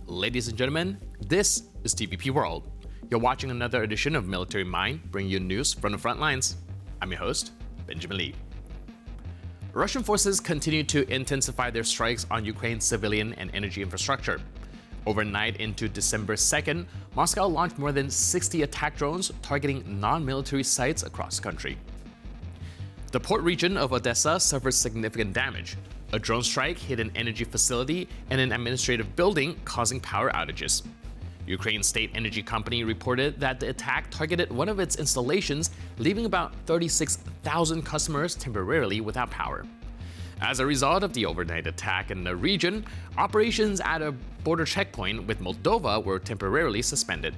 Ladies and gentlemen, this is TVP World. You're watching another edition of Military Mind, bringing you news from the front lines. I'm your host, Benjamin Lee. Russian forces continue to intensify their strikes on Ukraine's civilian and energy infrastructure. Overnight into December 2nd, Moscow launched more than 60 attack drones targeting non-military sites across the country. The port region of Odessa suffered significant damage. A drone strike hit an energy facility and an administrative building, causing power outages. Ukraine's state energy company reported that the attack targeted one of its installations, leaving about 36,000 customers temporarily without power. As a result of the overnight attack in the region, operations at a border checkpoint with Moldova were temporarily suspended.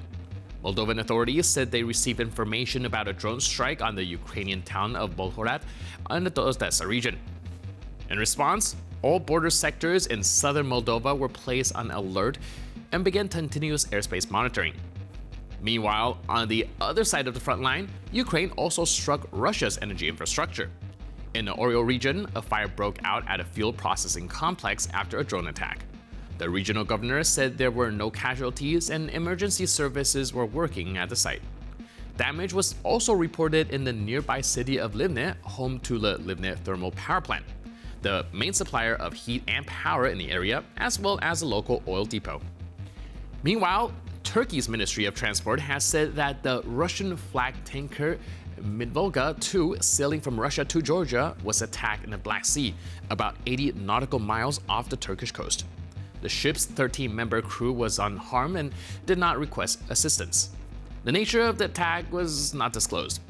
Moldovan authorities said they received information about a drone strike on the Ukrainian town of Volodymyr in the Odessa region. In response, all border sectors in southern Moldova were placed on alert and began continuous airspace monitoring. Meanwhile, on the other side of the front line, Ukraine also struck Russia's energy infrastructure. In the Oriol region, a fire broke out at a fuel processing complex after a drone attack. The regional governor said there were no casualties and emergency services were working at the site. Damage was also reported in the nearby city of Livne, home to the Livne thermal power plant, the main supplier of heat and power in the area, as well as a local oil depot. Meanwhile, Turkey's Ministry of Transport has said that the Russian-flagged tanker Volga 2 sailing from Russia to Georgia was attacked in the Black Sea, about 80 nautical miles off the Turkish coast. The ship's 13-member crew was unharmed and did not request assistance. The nature of the attack was not disclosed.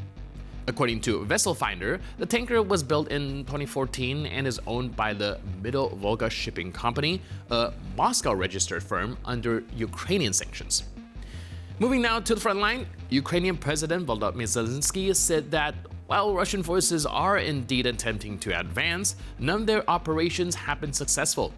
According to Vessel Finder, the tanker was built in 2014 and is owned by the Middle Volga Shipping Company, a Moscow-registered firm under Ukrainian sanctions. Moving now to the front line, Ukrainian President Volodymyr Zelenskyy said that while Russian forces are indeed attempting to advance, none of their operations have been successful.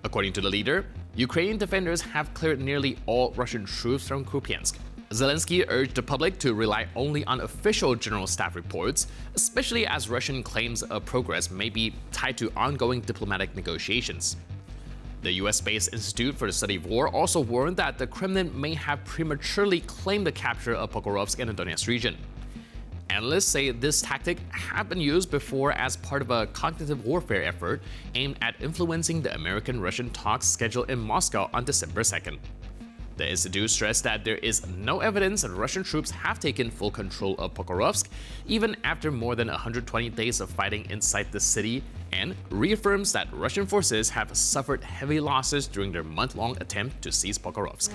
According to the leader, Ukrainian defenders have cleared nearly all Russian troops from Kupiansk. Zelenskyy urged the public to rely only on official general staff reports, especially as Russian claims of progress may be tied to ongoing diplomatic negotiations. The US-based Institute for the Study of War also warned that the Kremlin may have prematurely claimed the capture of Pokrovsk in the Donetsk region. Analysts say this tactic had been used before as part of a cognitive warfare effort aimed at influencing the American-Russian talks scheduled in Moscow on December 2nd. The Institute stressed that there is no evidence that Russian troops have taken full control of Pokrovsk, even after more than 120 days of fighting inside the city, and reaffirms that Russian forces have suffered heavy losses during their month-long attempt to seize Pokrovsk.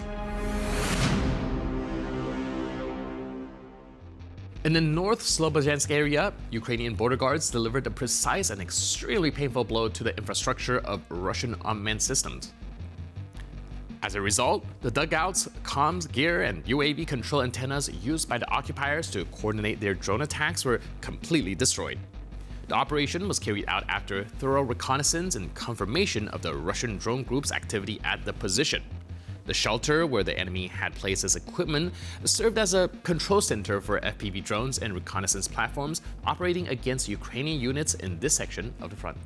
In the North Slobozhansk area, Ukrainian border guards delivered a precise and extremely painful blow to the infrastructure of Russian unmanned systems. As a result, the dugouts, comms, gear, and UAV control antennas used by the occupiers to coordinate their drone attacks were completely destroyed. The operation was carried out after thorough reconnaissance and confirmation of the Russian drone group's activity at the position. The shelter where the enemy had placed its equipment served as a control center for FPV drones and reconnaissance platforms operating against Ukrainian units in this section of the front.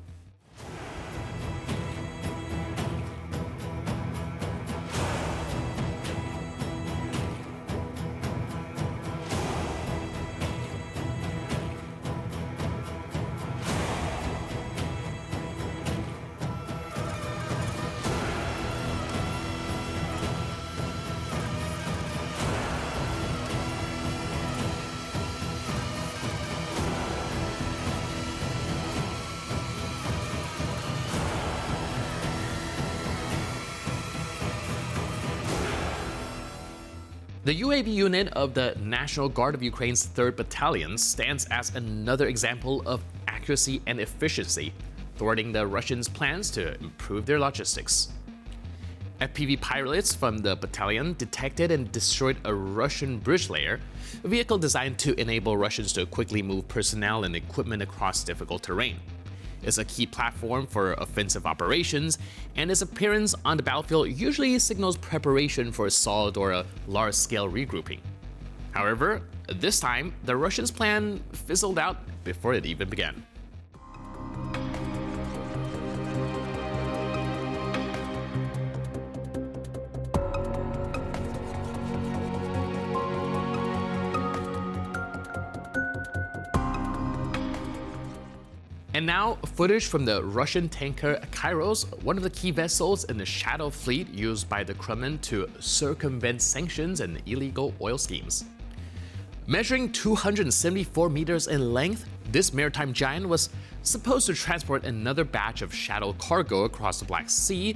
The UAV unit of the National Guard of Ukraine's 3rd Battalion stands as another example of accuracy and efficiency, thwarting the Russians' plans to improve their logistics. FPV pilots from the battalion detected and destroyed a Russian bridge layer, a vehicle designed to enable Russians to quickly move personnel and equipment across difficult terrain. It's a key platform for offensive operations, and its appearance on the battlefield usually signals preparation for assault or a large-scale regrouping. However, this time, the Russians' plan fizzled out before it even began. And now, footage from the Russian tanker Kairos, one of the key vessels in the Shadow Fleet used by the Kremlin to circumvent sanctions and illegal oil schemes. Measuring 274 meters in length, this maritime giant was supposed to transport another batch of shadow cargo across the Black Sea,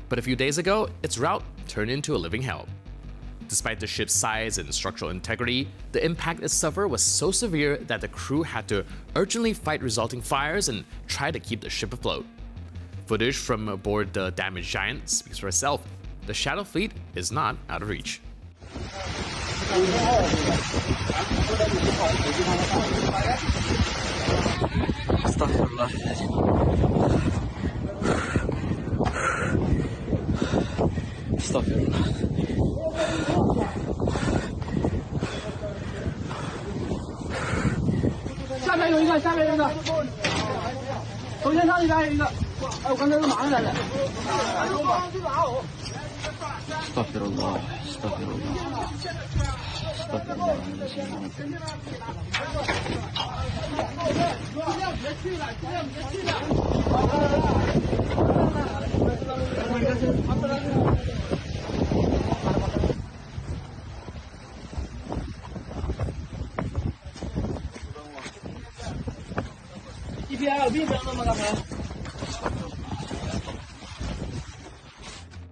but a few days ago, its route turned into a living hell. Despite the ship's size and structural integrity, the impact it suffered was so severe that the crew had to urgently fight resulting fires and try to keep the ship afloat. Footage from aboard the damaged giant speaks for itself. The Shadow Fleet is not out of reach.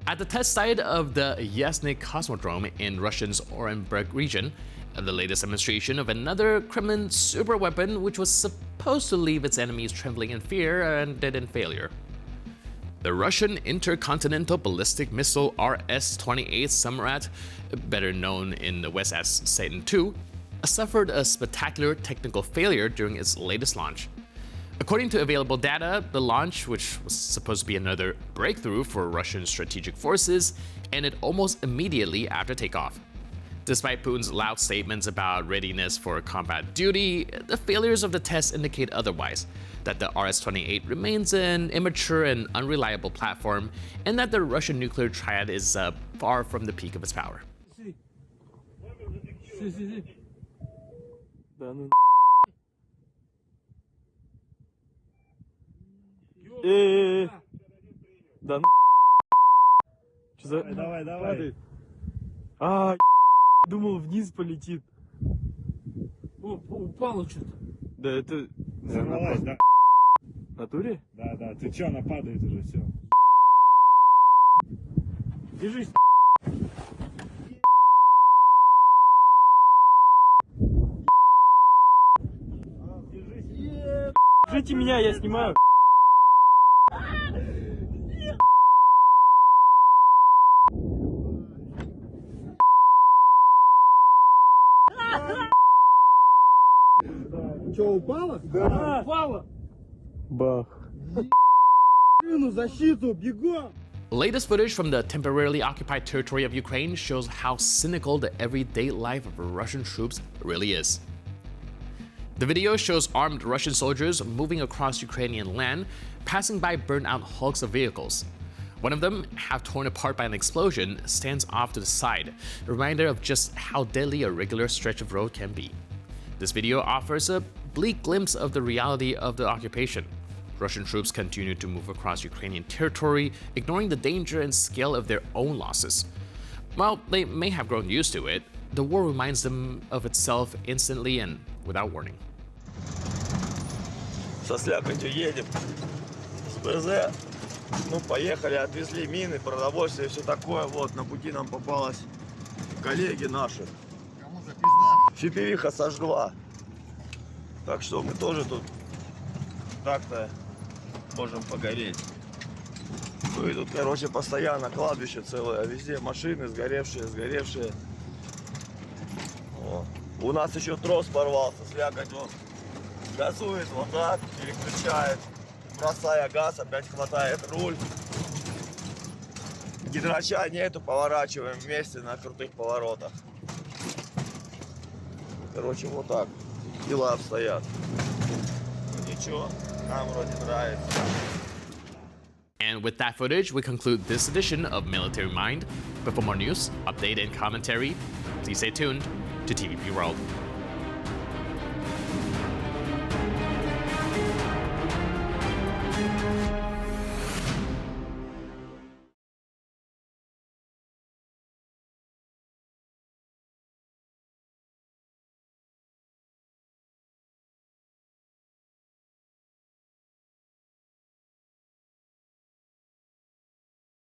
At the test site of the Yasny Cosmodrome in Russia's Orenburg region, the latest demonstration of another Kremlin superweapon which was supposed to leave its enemies trembling in fear ended in failure. The Russian intercontinental ballistic missile RS-28 Samrat, better known in the West as Satan II, suffered a spectacular technical failure during its latest launch. According to available data, the launch, which was supposed to be another breakthrough for Russian strategic forces, ended almost immediately after takeoff. Despite Putin's loud statements about readiness for combat duty, the failures of the test indicate otherwise, that the RS-28 remains an immature and unreliable platform, and that the Russian nuclear triad is far from the peak of its power. Да ну Что за... Давай. Думал, вниз полетит. Упало что-то. Да это... Взорвалась, да? В натуре? Да. Ты чё, она падает уже, все. Держись. Держите меня, я снимаю. Чё, упала? Да. Упала. Бах. Защиту, бегом! Latest footage from the temporarily occupied territory of Ukraine shows how cynical the everyday life of Russian troops really is. The video shows armed Russian soldiers moving across Ukrainian land, passing by burnt-out hulks of vehicles. One of them, half torn apart by an explosion, stands off to the side, a reminder of just how deadly a regular stretch of road can be. This video offers a bleak glimpse of the reality of the occupation. Russian troops continue to move across Ukrainian territory, ignoring the danger and scale of their own losses. While they may have grown used to it, the war reminds them of itself instantly and without warning. Со слякотью едем с ПЗ. Ну, поехали, отвезли мины, продовольствие, все такое. Вот, на пути нам попалось коллеги наши. Кому за пизда? Фипевиха сожгла. Так что мы тоже тут так-то можем погореть. Ну и тут, короче, постоянно кладбище целое. Везде машины сгоревшие. О. У нас еще трос порвался, слякоть он газует вот так, переключает. Бросая газ, опять хватает руль. Гидрача нету, поворачиваем вместе на крутых поворотах. Короче, вот так дела обстоят. Ну ничего, нам вроде нравится. And with that footage, we conclude this edition of Military Mind. But for more news, update, and commentary, please stay tuned to TVP World.